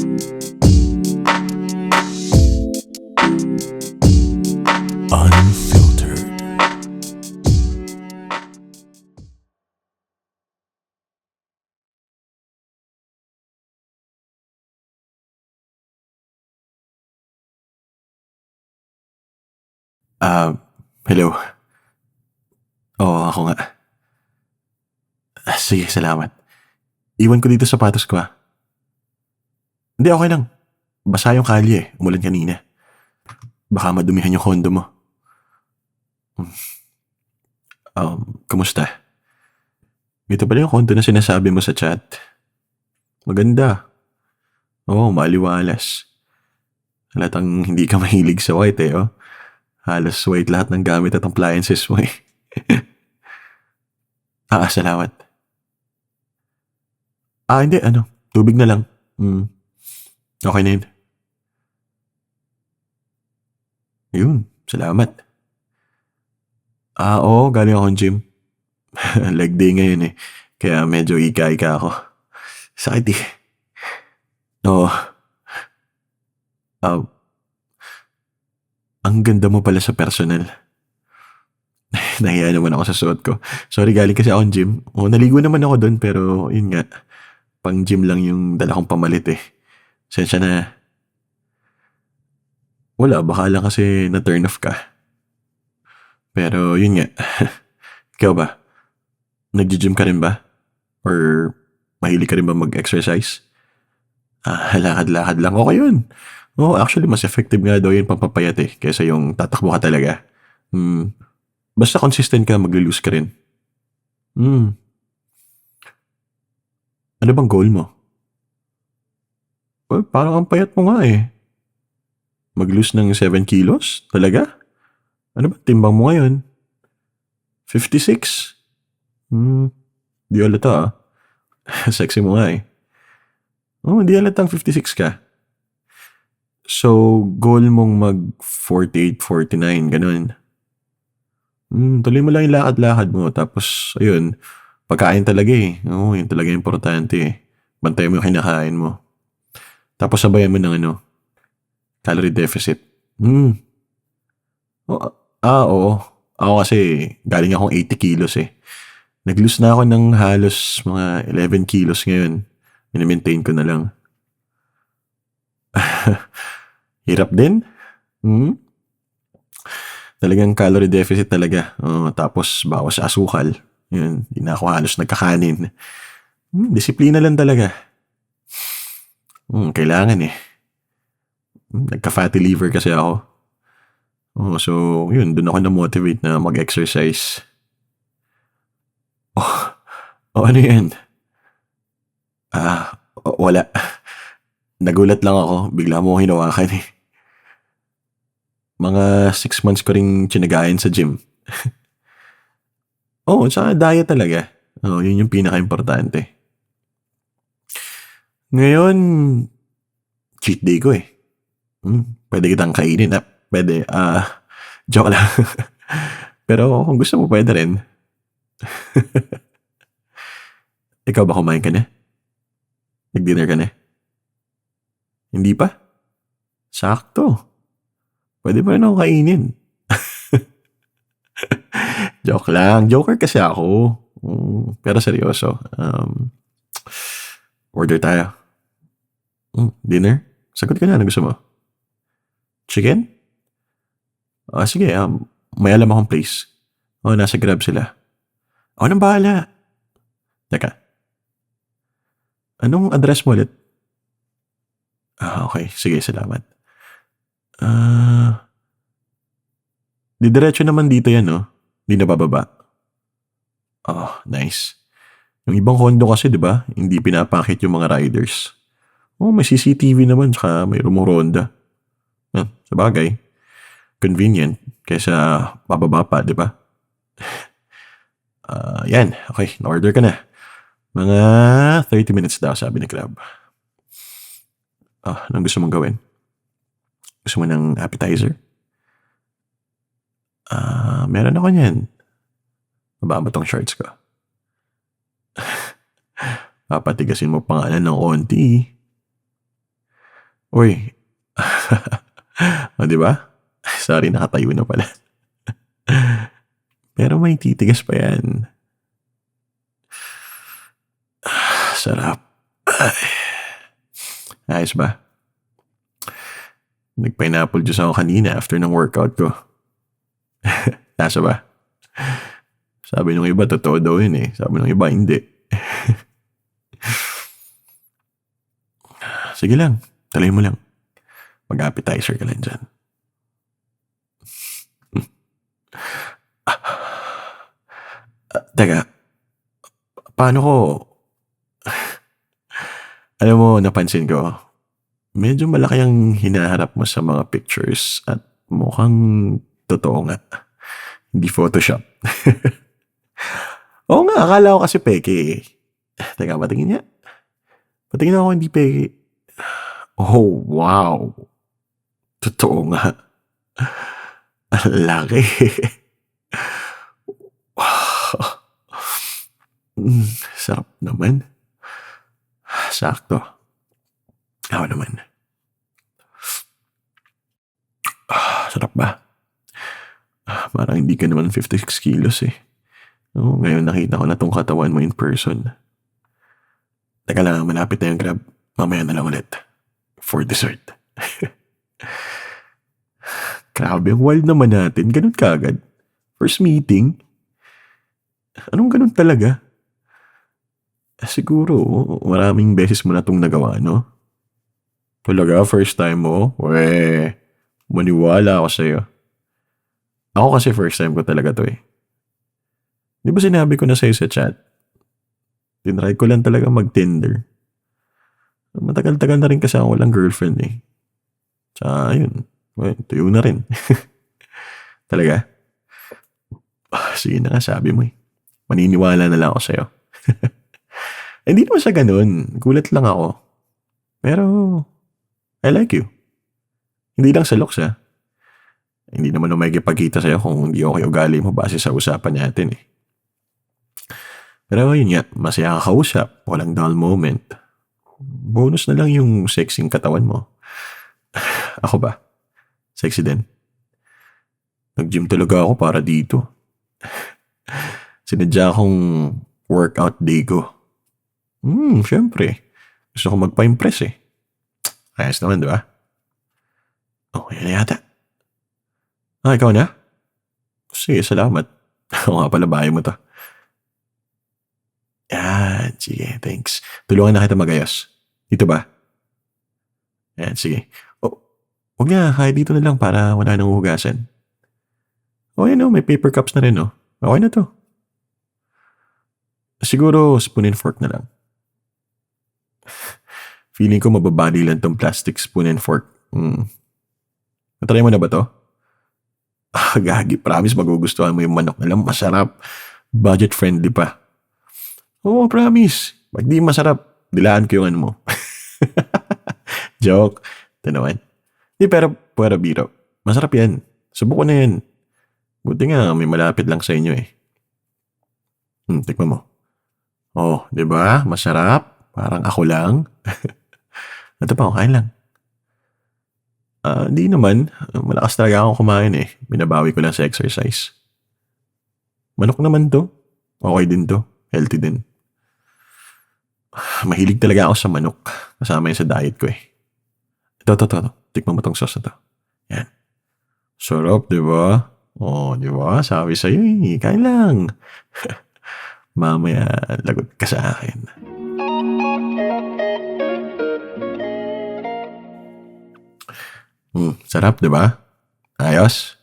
Unfiltered. Ah, hello. Oo, ako nga. Sige, salamat. Iwan ko dito sapatos ko, ah. Hindi, okay lang. Basa yung kalye, eh. Umulan kanina. Baka madumihan yung kondo mo. Kumusta? Ito pala yung kondo na sinasabi mo sa chat. Maganda. Oo, maliwalas. Halatang hindi ka mahilig sa white, eh, oh. Halos white lahat ng gamit at appliances mo, eh. Salamat. Hindi, tubig na lang. Hmm, okay na yun. Yun, salamat. Oo, galing akong gym. Leg day ngayon, eh. Kaya medyo ika-ika ako. Sakit, eh. Oo, ah, ang ganda mo pala sa personal. Nahiya naman ako sa suot ko. Sorry, galing kasi akong gym. Oo, naligo naman ako dun, pero yun nga, pang gym lang yung dala kong pamalit, eh. Sensya na. Wala, baka lang kasi na-turn off ka. Pero yun nga, ikaw ba? Nagji-gym ka rin ba? Or mahilig ka rin ba mag-exercise? Lakad-lakad lang. Okay yun. Oo, actually, mas effective nga daw yun pampapayat, eh, kaysa yung tatakbo ka talaga. Hmm, basta consistent ka, maglo-lose ka rin. Hmm, ano bang goal mo? Well, parang ang payat mo nga, eh. Mag-lose ng 7 kilos? Talaga? Ano ba timbang mo ngayon? 56? Hmm, di halata, ah. Sexy mo nga, eh. Di halatang 56 ka. So, goal mong mag 48, 49, ganun. Tuloy mo lang yung lakad-lakad mo. Tapos, ayun, pagkain talaga, eh. Oo, yun talaga importante, eh. Bantayan mo yung kinakain mo. Tapos sabayan mo ng calorie deficit. Hmm. O, oo. Ako kasi, galing akong 80 kilos, eh. Nag-lose na ako ng halos mga 11 kilos ngayon. Minimaintain ko na lang. Hirap din. Hmm. Talagang calorie deficit talaga. Oo, tapos bawas sa asukal. Yun, di na ako halos nagkakanin. Disiplina lang talaga. Kailangan, eh. Nagka-fatty liver kasi ako. So yun, dun ako na-motivate na mag-exercise. Ano yan? Wala. Nagulat lang ako. Bigla mo ako hinawakan, eh. Mga 6 months ko ring tsinagayan sa gym. Oo, tsaka diet talaga. Oo, yun yung pinaka-importante. Ngayon, cheat day ko, eh. Pwede kitang kainin. Pwede. Joke lang. Pero kung gusto mo, pwede rin. Ikaw ba, kumain ka na? Nag-dinner ka na? Hindi pa? Sakto. Pwede pa rin ako kainin. Joke lang. Joker kasi ako. Pero seryoso. Order tayo. Dinner? Sagot ka na. Ano gusto mo? Chicken? Sige. May alam akong place. Nasa Grab sila. Ako nang bahala. Teka. Anong address mo ulit? Okay. Sige, salamat. Didiretso naman dito yan, no? Hindi na bababa. Nice. Yung ibang condo kasi, di ba? Hindi pinapakit yung mga riders. May CCTV naman, tsaka may rumuronda. Sa bagay. Convenient. Kaysa bababa pa, di ba? Yan. Okay, na-order ka na. Mga 30 minutes daw, sabi ni Grab. Anong gusto mong gawin? Gusto mo ng appetizer? Meron ako niyan. Mababa tong shorts ko. Papatigasin mo pangalan ng onti. Uy. O, di ba? Sorry, nakatayo na pala. Pero may titigas pa yan. Sarap. Ayos ba? Nag-pineapple juice ako kanina after ng workout ko. Lasa ba? Sabi nung iba, totoo daw yun eh. Sabi nung iba, hindi. Sige lang, tuloy mo lang. Mag-appetizer ka lang dyan. Teka, paano ko... Alam mo, napansin ko, medyo malaki ang hinaharap mo sa mga pictures at mukhang totoo nga. Hindi Photoshop. Oo nga, akala ko kasi peke eh. Teka, patingin niya. Patingin ako hindi peke. Oh, wow. Totoo nga. Ang laki. Sarap naman. Sakto. Ako naman. Sarap ba? Parang hindi ka naman 56 kilos eh. Oh, ngayon nakita ko na tong katawan mo in person. Teka lang, malapit na yung Grab. Mamaya na lang ulit. For dessert. Grabe, ang wild naman natin. Ganun kaagad. First meeting? Anong ganun talaga? Siguro, maraming beses mo na itong nagawa, no? Talaga, first time mo? Weh, maniwala ako sa'yo. Ako kasi first time ko talaga to eh. Di ba sinabi ko na sa'yo sa chat? Tinry ko lang talaga mag-Tinder. Matagal-tagal na rin kasi ako walang girlfriend eh. Tsaka yun, tuyo na rin. Talaga? Sige na nga, sabi mo eh. Maniniwala na lang ako sa'yo. Hindi naman sa ganun. Gulat lang ako. Pero, I like you. Hindi lang sa looks ha. Hindi naman ako magigipagkita sa'yo kung hindi okay ugali mo base sa usapan natin eh. Pero yun nga, masaya ka kausap. Walang dull moment. Bonus na lang yung sexing katawan mo. Ako ba? Sexy din. Nag-gym talaga ako para dito. Sinadya akong workout day ko. Syempre. Gusto ko magpa-impress eh. Ayos naman, di ba? Oh, yan na yata. Ikaw na? Sige, salamat. Ako nga pala, bahay mo to. Yan, sige, thanks. Tulungan na kita magayos. Dito ba? Yan, sige. Huwag na, kahit dito na lang para wala nang hugasan. Yan may paper cups na rin, Okay na to. Siguro, spoon and fork na lang. Feeling ko mababali lang tong plastic spoon and fork. Natry mo na ba to? Gagi, promise magugustuhan mo yung manok na lang. Masarap. Budget friendly pa. Oo, promise. Pag di masarap, dilaan ko yung ano mo. Joke. Ito naman. Di, pero biro. Masarap yan. Subukan na yan. Buti nga, may malapit lang sa inyo eh. Tikman mo. Oh, di ba? Masarap. Parang ako lang. Ito pa, kain lang. Di naman. Malakas talaga akong kumain eh. Binabawi ko lang sa exercise. Manok naman to. Okay din to. Healthy din. Mahilig talaga ako sa manok. Kasama yun sa diet ko eh. Ito. Tikman mo tong sauce na to. Yan. Sarap, di ba? Di ba? Sabi sa'yo eh. Kain lang. Mamaya, lagot ka sa akin. Sarap, di ba? Ayos?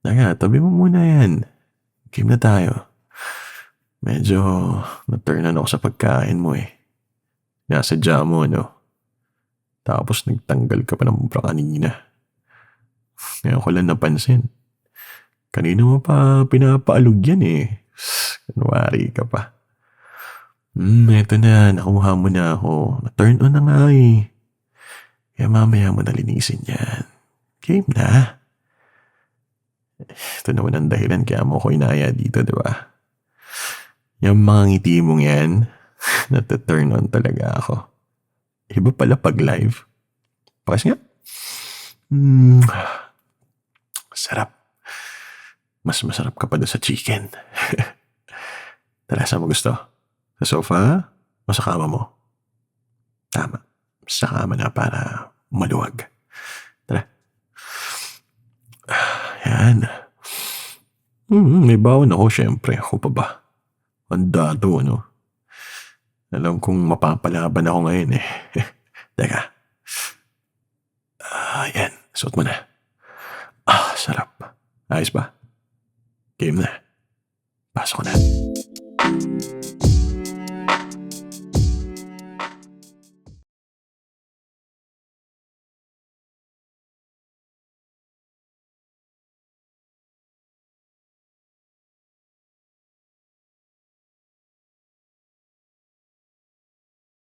Teka, tabi mo muna yan. Game na tayo. Medyo na-turn ako sa pagkain mo eh. Nasadya mo, no? Tapos nagtanggal ka pa ng bra kanina. Ngayon ko lang napansin. Kanina mo pa pinapaalog yan eh. Kunwari ka pa. Eto na. Nakuha mo na ako. Na-turn on na nga eh. Kaya mamaya mo nalinisin yan. Game na. Ito naman ang dahilan kaya mo ko inaya dito, di ba? Yung mga ngiti mong yan, nata-turn on talaga ako. Iba pala pag live. Pakis nga. Mm, sarap. Mas masarap ka pa doon sa chicken. Tara, saan mo gusto? Sa sofa o sa kama mo? Tama. Sa kama na para maluwag. Tara. Yan. May bawon ako, syempre. Ako pa ba? Ang dado, no? Alam kong mapapalaban ako ngayon eh. Teka. Yan. Suot mo na. Sarap. Ayos ba? Game na. Pasok na.